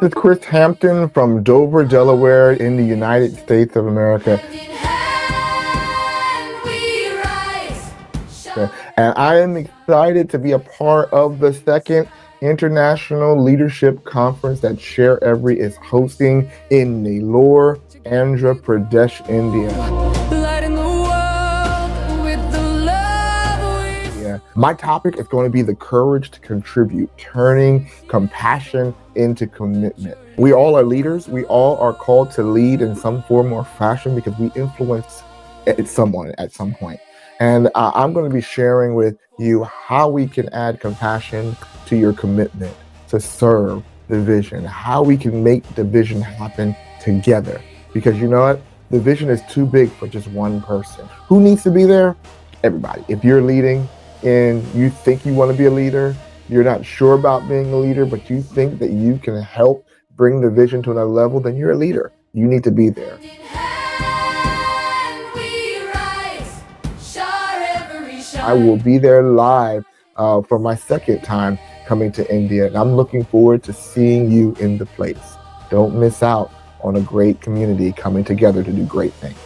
This is Chris Hampton from Dover, Delaware in the United States of America. And I am excited to be a part of the second International Leadership Conference that sharEvery is hosting in Nellore, Andhra Pradesh, India. My topic is going to be the courage to contribute, turning compassion into commitment. We all are leaders. We all are called to lead in some form or fashion because we influence someone at some point. And I'm going to be sharing with you how we can add compassion to your commitment to serve the vision, how we can make the vision happen together. Because you know what? The vision is too big for just one person. Who needs to be there? Everybody. If you're leading and you think you want to be a leader, you're not sure about being a leader, but you think that you can help bring the vision to another level, then you're a leader. You need to be there. I will be there live for my second time coming to India, and I'm looking forward to seeing you in the place. Don't miss out on a great community coming together to do great things.